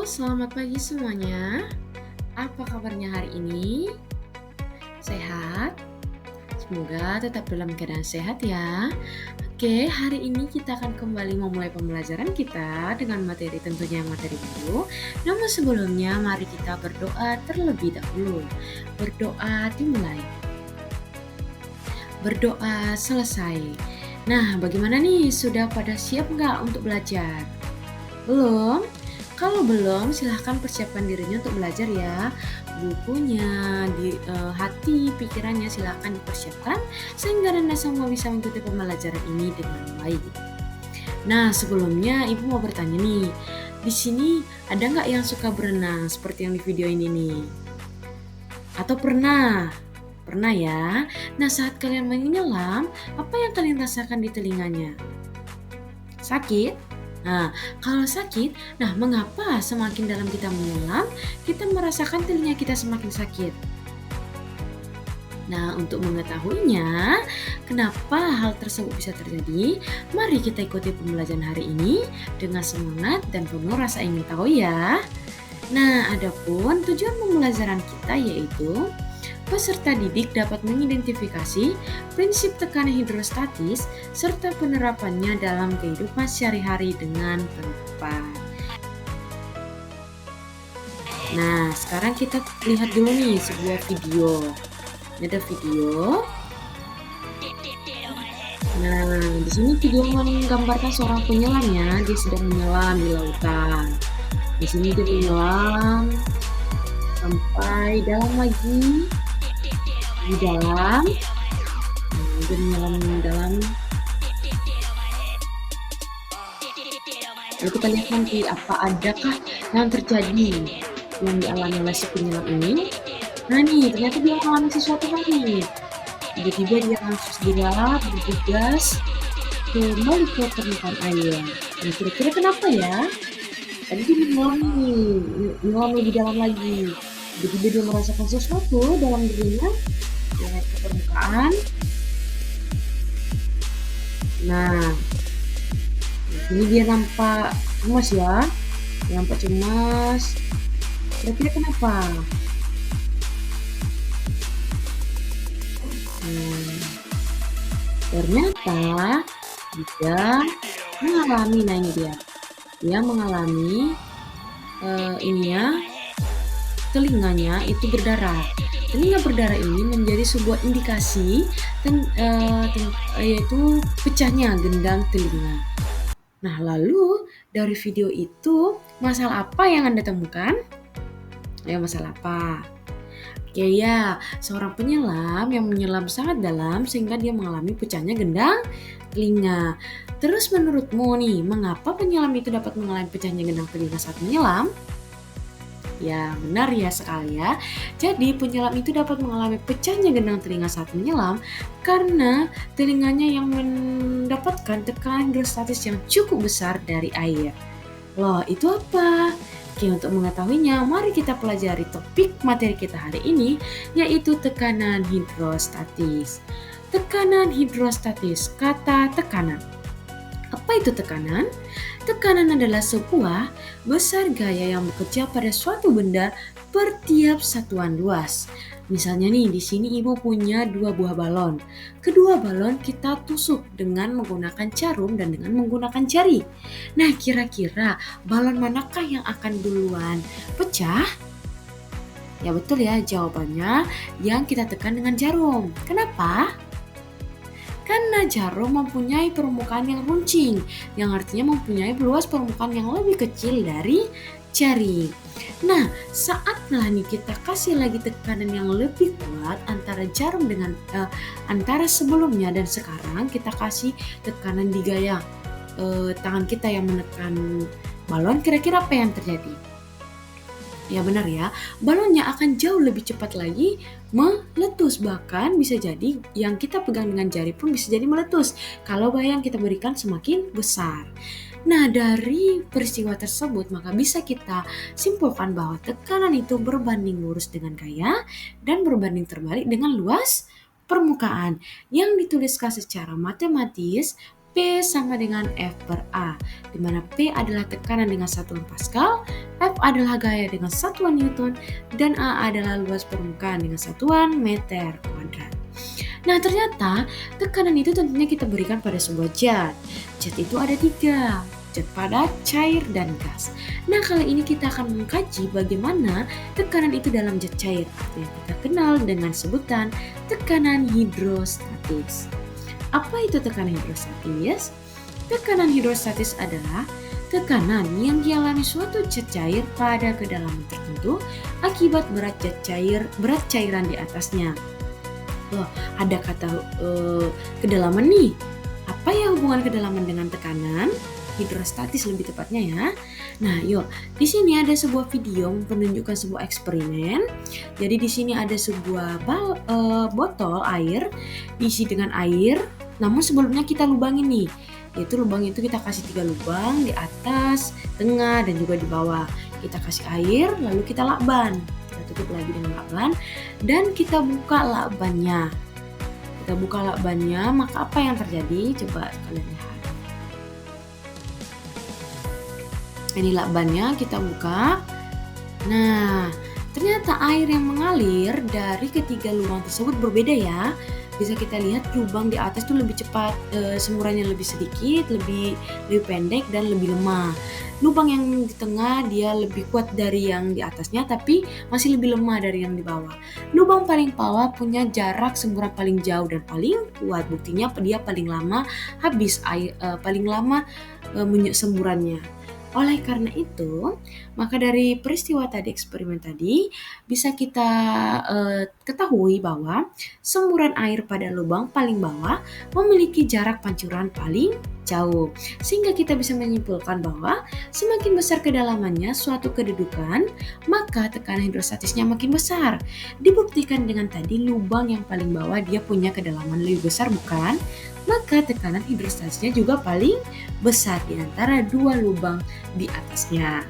Selamat pagi semuanya. Apa kabarnya hari ini? Sehat? Semoga tetap dalam keadaan sehat ya. Oke, hari ini kita akan kembali memulai pembelajaran kita dengan materi tentunya materi baru. Namun sebelumnya mari kita berdoa terlebih dahulu. Berdoa dimulai. Berdoa selesai. Nah, bagaimana nih? Sudah pada siap nggak untuk belajar? Belum? Kalau belum, silahkan persiapkan dirinya untuk belajar ya. Bukunya, hati, pikirannya silahkan dipersiapkan sehingga Anda semua bisa mengikuti pembelajaran ini dengan baik. Nah, sebelumnya Ibu mau bertanya nih, di sini ada nggak yang suka berenang seperti yang di video ini nih? Atau pernah? Pernah ya? Nah, saat kalian menyelam, apa yang kalian rasakan di telinganya? Sakit? Nah, kalau sakit, mengapa semakin dalam kita menyelam, kita merasakan telinga kita semakin sakit? Nah, untuk mengetahuinya, kenapa hal tersebut bisa terjadi, mari kita ikuti pembelajaran hari ini dengan semangat dan penuh rasa ingin tahu ya. Nah, adapun tujuan pembelajaran kita yaitu peserta didik dapat mengidentifikasi prinsip tekanan hidrostatis serta penerapannya dalam kehidupan sehari-hari dengan tepat. Nah, sekarang kita lihat dulu nih sebuah video. Ini ada video. Nah, di sini video menggambarkan seorang penyelam ya, dia sedang menyelam di lautan. Di sini dia menyelam sampai dalam lagi. Di dalam, dia menyelam dalam. Lalu kita lihat nanti apa adakah yang terjadi yang dialami oleh si penyelam ini. Nah nih, ternyata dia mengalami sesuatu lagi. Tiba-tiba dia langsung segera bergegas kembali ke permukaan air. Nah, kira-kira kenapa ya? Tadi dia menyelam lebih dalam lagi. Tiba-tiba dia merasakan sesuatu dalam dirinya. Dia naik ke permukaan. Nah, ini dia nampak cemas ya. Dia nampak cemas. Kira-kira kenapa? Ternyata dia mengalami, nah ini dia mengalami telinganya itu berdarah. Telinga berdarah ini menjadi sebuah indikasi yaitu pecahnya gendang telinga. Nah, lalu dari video itu masalah apa yang Anda temukan? Ayo, masalah apa? Oke ya, seorang penyelam yang menyelam sangat dalam sehingga dia mengalami pecahnya gendang telinga. Terus menurutmu nih, mengapa penyelam itu dapat mengalami pecahnya gendang telinga saat menyelam? Ya, benar ya sekali ya. Jadi penyelam itu dapat mengalami pecahnya gendang telinga saat menyelam karena telinganya yang mendapatkan tekanan hidrostatis yang cukup besar dari air. Loh, itu apa? Oke, untuk mengetahuinya, mari kita pelajari topik materi kita hari ini, yaitu tekanan hidrostatis. Tekanan hidrostatis, kata tekanan. Apa itu tekanan? Tekanan adalah sebuah besar gaya yang bekerja pada suatu benda per tiap satuan luas. Misalnya nih, di sini Ibu punya 2 buah balon. Kedua balon kita tusuk dengan menggunakan jarum dan dengan menggunakan jari. Nah, kira-kira balon manakah yang akan duluan pecah? Ya betul ya, jawabannya yang kita tekan dengan jarum. Kenapa? Karena jarum mempunyai permukaan yang runcing, yang artinya mempunyai luas permukaan yang lebih kecil dari jari. Nah, saat kita kasih lagi tekanan yang lebih kuat antara jarum dengan antara sebelumnya dan sekarang, kita kasih tekanan di gaya tangan kita yang menekan balon, kira-kira apa yang terjadi? Ya benar ya, balonnya akan jauh lebih cepat lagi meletus, bahkan bisa jadi yang kita pegang dengan jari pun bisa jadi meletus kalau gaya yang kita berikan semakin besar. Nah, dari peristiwa tersebut maka bisa kita simpulkan bahwa tekanan itu berbanding lurus dengan gaya dan berbanding terbalik dengan luas permukaan. Yang dituliskan secara matematis P sama dengan F per A, di mana P adalah tekanan dengan satuan Pascal, F adalah gaya dengan satuan Newton, dan A adalah luas permukaan dengan satuan meter kuadrat. Nah, ternyata tekanan itu tentunya kita berikan pada sebuah zat. Zat itu ada 3, zat padat, cair, dan gas. Nah, kali ini kita akan mengkaji bagaimana tekanan itu dalam zat cair, yang kita kenal dengan sebutan tekanan hidrostatis. Apa itu tekanan hidrostatis? Tekanan hidrostatis adalah tekanan yang dialami suatu zat cair pada kedalaman tertentu akibat berat cairan di atasnya. Loh, ada kata kedalaman nih. Apa ya hubungan kedalaman dengan tekanan? Hidrostatis lebih tepatnya ya. Nah, yuk, di sini ada sebuah video menunjukkan sebuah eksperimen. Jadi di sini ada sebuah botol air diisi dengan air. Namun sebelumnya kita lubangin nih. Yaitu lubang itu kita kasih 3 lubang di atas, tengah, dan juga di bawah. Kita kasih air, lalu kita lakban. Kita tutup lagi dengan lakban dan kita buka lakbannya. Maka apa yang terjadi? Coba kalian lihat. Ini lakbannya, kita buka. Nah, ternyata air yang mengalir dari ketiga lubang tersebut berbeda ya. Bisa kita lihat lubang di atas tuh lebih cepat, semburannya lebih sedikit, lebih pendek dan lebih lemah. Lubang yang di tengah dia lebih kuat dari yang di atasnya, tapi masih lebih lemah dari yang di bawah. Lubang paling bawah punya jarak semburan paling jauh dan paling kuat. Buktinya dia paling lama habis air, paling lama semburannya. Oleh karena itu, maka dari peristiwa tadi, eksperimen tadi, bisa kita ketahui bahwa semburan air pada lubang paling bawah memiliki jarak pancuran paling jauh. Sehingga kita bisa menyimpulkan bahwa semakin besar kedalamannya suatu kedudukan, maka tekanan hidrostatisnya makin besar. Dibuktikan dengan tadi lubang yang paling bawah dia punya kedalaman lebih besar, bukan? Maka tekanan hidrostatisnya juga paling besar di antara 2 lubang di atasnya.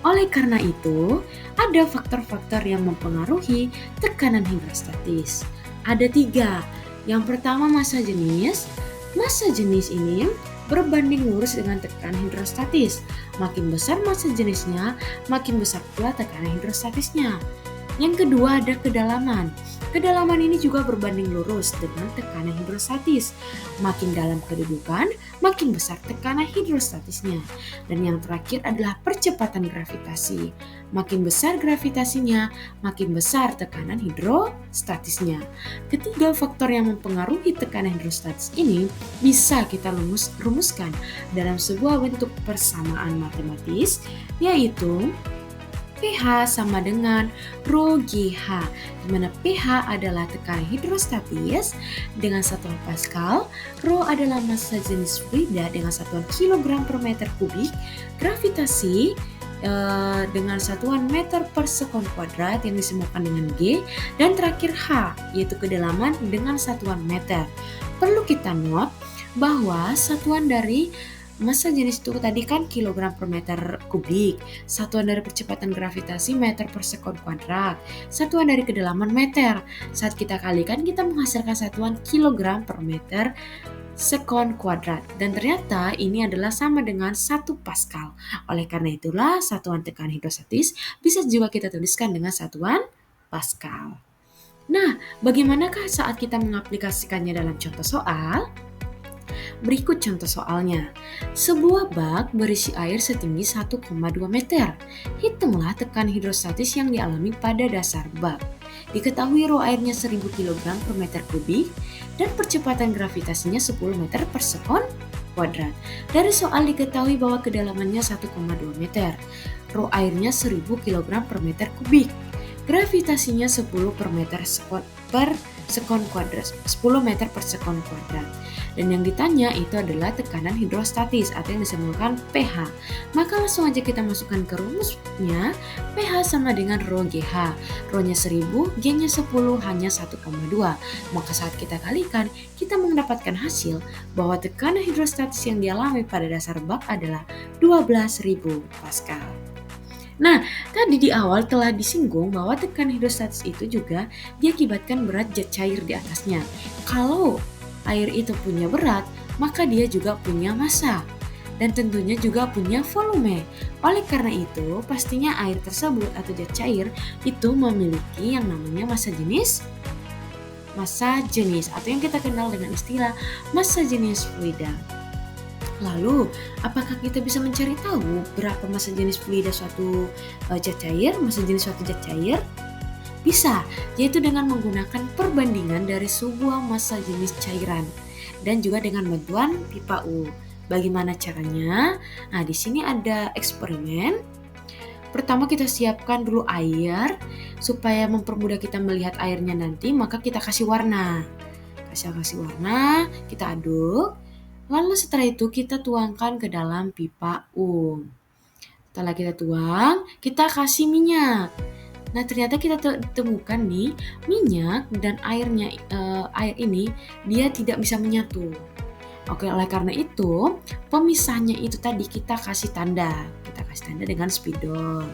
Oleh karena itu, ada faktor-faktor yang mempengaruhi tekanan hidrostatis. Ada 3. Yang pertama massa jenis. Massa jenis ini berbanding lurus dengan tekanan hidrostatis. Makin besar massa jenisnya, makin besar pula tekanan hidrostatisnya. Yang kedua ada kedalaman. Kedalaman ini juga berbanding lurus dengan tekanan hidrostatis. Makin dalam kedudukan, makin besar tekanan hidrostatisnya. Dan yang terakhir adalah percepatan gravitasi. Makin besar gravitasinya, makin besar tekanan hidrostatisnya. Ketiga faktor yang mempengaruhi tekanan hidrostatis ini bisa kita rumuskan dalam sebuah bentuk persamaan matematis, yaitu pH sama dengan Rho GH, di mana pH adalah tekanan hidrostatis dengan satuan Pascal, Rho adalah massa jenis fluida dengan satuan kilogram per meter kubik, gravitasi dengan satuan meter per sekon kuadrat yang disebutkan dengan G, dan terakhir H, yaitu kedalaman dengan satuan meter. Perlu kita note bahwa satuan dari massa jenis itu tadi kan kilogram per meter kubik, satuan dari percepatan gravitasi meter per sekon kuadrat, satuan dari kedalaman meter. Saat kita kalikan kita menghasilkan satuan kilogram per meter sekon kuadrat, dan ternyata ini adalah sama dengan 1 Pascal. Oleh karena itulah satuan tekanan hidrostatis bisa juga kita tuliskan dengan satuan Pascal. Nah, bagaimanakah saat kita mengaplikasikannya dalam contoh soal? Berikut contoh soalnya. Sebuah bak berisi air setinggi 1,2 meter. Hitunglah tekanan hidrostatis yang dialami pada dasar bak. Diketahui Rho airnya 1000 kg per meter kubik dan percepatan gravitasinya 10 meter per sekon kuadrat. Dari soal diketahui bahwa kedalamannya 1,2 meter. Rho airnya 1000 kg per meter kubik. Gravitasinya 10 per meter per sekon kuadrat, 10 meter per sekon kuadrat. Dan yang ditanya itu adalah tekanan hidrostatis atau yang disebutkan pH. Maka langsung aja kita masukkan ke rumusnya. pH sama dengan Rho GH. Rho-nya 1000, G-nya 10, hanya 1,2. Maka saat kita kalikan, kita mendapatkan hasil bahwa tekanan hidrostatis yang dialami pada dasar bak adalah 12.000 Pascal. Nah, tadi di awal telah disinggung bahwa tekanan hidrostatis itu juga diakibatkan berat zat cair di atasnya. Kalau air itu punya berat, maka dia juga punya massa. Dan tentunya juga punya volume. Oleh karena itu, pastinya air tersebut atau zat cair itu memiliki yang namanya massa jenis atau yang kita kenal dengan istilah massa jenis fluida. Lalu, apakah kita bisa mencari tahu berapa massa jenis fluida suatu zat cair, massa jenis suatu zat cair? Bisa, yaitu dengan menggunakan perbandingan dari sebuah massa jenis cairan dan juga dengan bantuan pipa U. Bagaimana caranya? Nah, di sini ada eksperimen. Pertama kita siapkan dulu air supaya mempermudah kita melihat airnya nanti, maka kita kasih warna. Kasih warna, kita aduk. Lalu setelah itu kita tuangkan ke dalam pipa Setelah kita tuang, kita kasih minyak. Nah, ternyata kita temukan nih minyak dan air ini dia tidak bisa menyatu. Oke, oleh karena itu, pemisahnya itu tadi kita kasih tanda. Kita kasih tanda dengan spidol.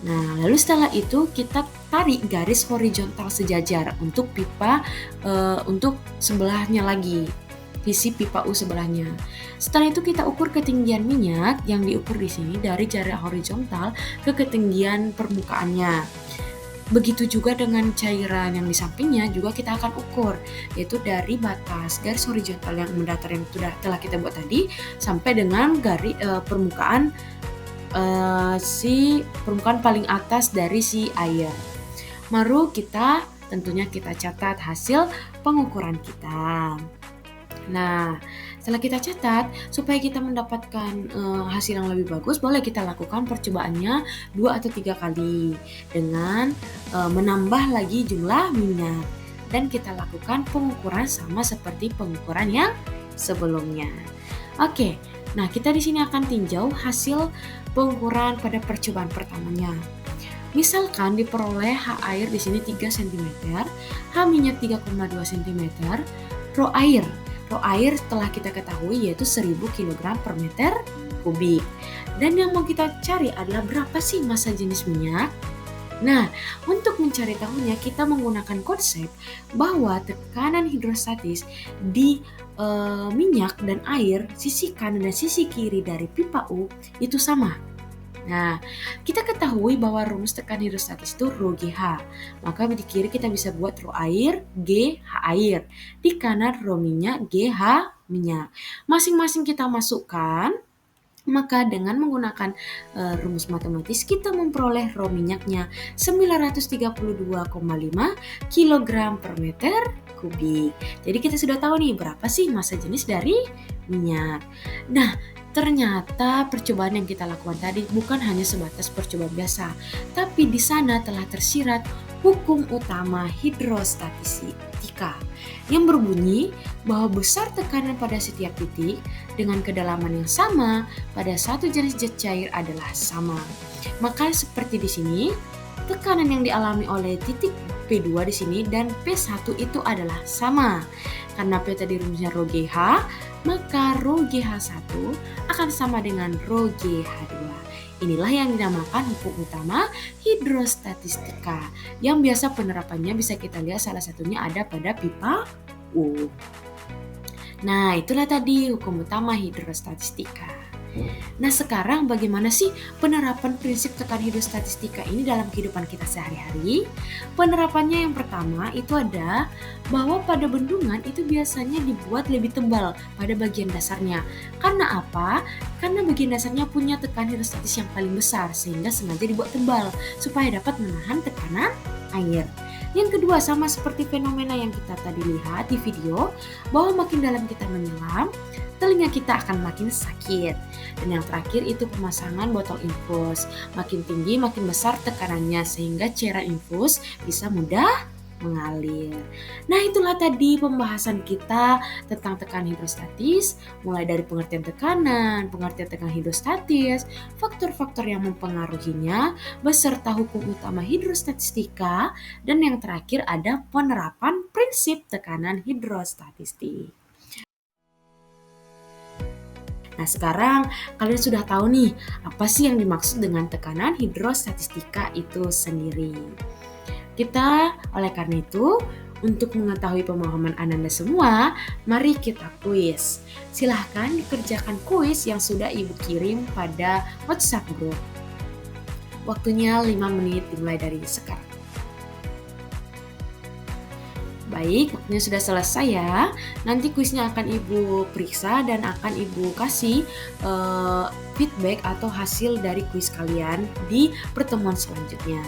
Nah, lalu setelah itu kita tarik garis horizontal sejajar untuk pipa untuk sebelahnya lagi. Sisi pipa U sebelahnya. Setelah itu kita ukur ketinggian minyak yang diukur di sini dari jarak horizontal ke ketinggian permukaannya. Begitu juga dengan cairan yang di sampingnya juga kita akan ukur, yaitu dari batas garis horizontal yang mendatar yang telah kita buat tadi sampai dengan garis permukaan paling atas dari si air. Baru tentunya kita catat hasil pengukuran kita. Nah, setelah kita catat, supaya kita mendapatkan hasil yang lebih bagus, boleh kita lakukan percobaannya 2 atau 3 kali dengan menambah lagi jumlah minyak. Dan kita lakukan pengukuran sama seperti pengukuran yang sebelumnya. Oke, nah kita di sini akan tinjau hasil pengukuran pada percobaan pertamanya. Misalkan diperoleh H air di sini 3 cm, H minyak 3,2 cm, Rho air telah kita ketahui yaitu 1000 kg per meter kubik. Dan yang mau kita cari adalah berapa sih massa jenis minyak? Nah, untuk mencari tahunya kita menggunakan konsep bahwa tekanan hidrostatis di minyak dan air sisi kanan dan sisi kiri dari pipa U itu sama. Nah, kita ketahui bahwa rumus tekanan hidrostatis itu Rho GH. Maka di kiri kita bisa buat Rho air, G, H air. Di kanan Rho minyak, G, H minyak. Masing-masing kita masukkan, maka dengan menggunakan rumus matematis kita memperoleh Rho minyaknya 932,5 kg per meter kubik. Jadi kita sudah tahu nih berapa sih massa jenis dari minyak. Nah, ternyata percobaan yang kita lakukan tadi bukan hanya sebatas percobaan biasa, tapi di sana telah tersirat hukum utama hidrostatistika yang berbunyi bahwa besar tekanan pada setiap titik dengan kedalaman yang sama pada satu jenis zat cair adalah sama. Maka seperti di sini, tekanan yang dialami oleh titik P2 di sini dan P1 itu adalah sama. Karena P tadi rumusnya Rho GH, maka Rho GH1 akan sama dengan Rho GH2. Inilah yang dinamakan hukum utama hidrostatistika, yang biasa penerapannya bisa kita lihat salah satunya ada pada pipa U. Nah, itulah tadi hukum utama hidrostatistika. Nah, sekarang bagaimana sih penerapan prinsip tekanan hidrostatistika ini dalam kehidupan kita sehari-hari? Penerapannya yang pertama itu ada bahwa pada bendungan itu biasanya dibuat lebih tebal pada bagian dasarnya. Karena apa? Karena bagian dasarnya punya tekanan hidrostatis yang paling besar sehingga sengaja dibuat tebal supaya dapat menahan tekanan air. Yang kedua, sama seperti fenomena yang kita tadi lihat di video, bahwa makin dalam kita menyelam, telinga kita akan makin sakit. Dan yang terakhir itu pemasangan botol infus. Makin tinggi, makin besar tekanannya sehingga cairan infus bisa mudah mengalir. Nah, itulah tadi pembahasan kita tentang tekanan hidrostatis, mulai dari pengertian tekanan hidrostatis, faktor-faktor yang mempengaruhinya, beserta hukum utama hidrostatistika, dan yang terakhir ada penerapan prinsip tekanan hidrostatistik. Nah, sekarang kalian sudah tahu nih, apa sih yang dimaksud dengan tekanan hidrostatistika itu sendiri. Oleh karena itu, Untuk mengetahui pemahaman Ananda semua, mari kita kuis. Silahkan dikerjakan kuis yang sudah Ibu kirim pada WhatsApp group. Waktunya 5 menit dimulai dari sekarang. Baik, waktunya sudah selesai ya. Nanti kuisnya akan Ibu periksa dan akan Ibu kasih feedback atau hasil dari kuis kalian di pertemuan selanjutnya.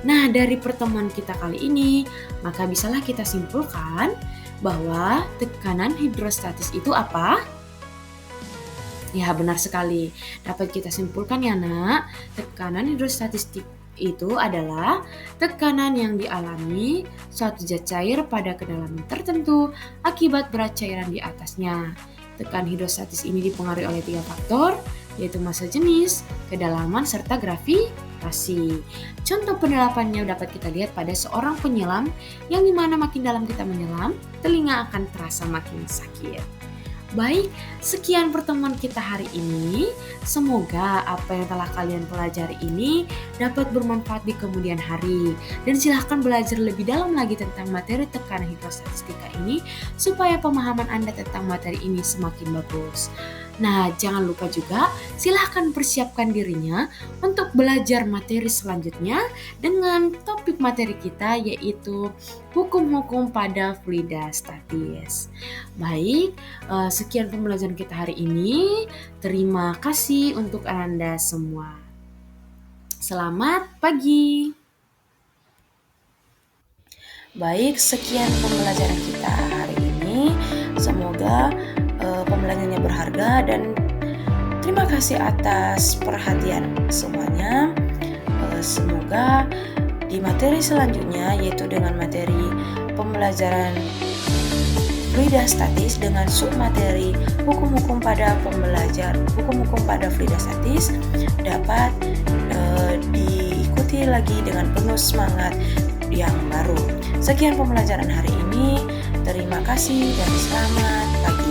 Nah, dari pertemuan kita kali ini, maka bisalah kita simpulkan bahwa tekanan hidrostatis itu apa? Ya, benar sekali. Dapat kita simpulkan ya, Nak. Tekanan hidrostatis itu adalah tekanan yang dialami suatu zat cair pada kedalaman tertentu akibat berat cairan di atasnya. Tekanan hidrostatis ini dipengaruhi oleh 3 faktor, yaitu massa jenis, kedalaman, serta gravitasi. Contoh penerapannya dapat kita lihat pada seorang penyelam yang dimana makin dalam kita menyelam, telinga akan terasa makin sakit. Baik, sekian pertemuan kita hari ini. Semoga apa yang telah kalian pelajari ini dapat bermanfaat di kemudian hari. Dan silahkan belajar lebih dalam lagi tentang materi tekanan hidrostatistika ini supaya pemahaman Anda tentang materi ini semakin bagus. Nah, jangan lupa juga silahkan persiapkan dirinya untuk belajar materi selanjutnya dengan topik materi kita yaitu hukum-hukum pada fluida statis. Baik, sekian pembelajaran kita hari ini. Terima kasih untuk Anda semua. Selamat pagi. Baik, sekian pembelajaran kita hari ini. Semoga pembelajarannya berharga dan terima kasih atas perhatian semuanya. Semoga di materi selanjutnya, yaitu dengan materi pembelajaran fluida statis dengan submateri hukum-hukum pada hukum-hukum pada fluida statis dapat diikuti lagi dengan penuh semangat yang baru. Sekian pembelajaran hari ini. Terima kasih dan selamat pagi.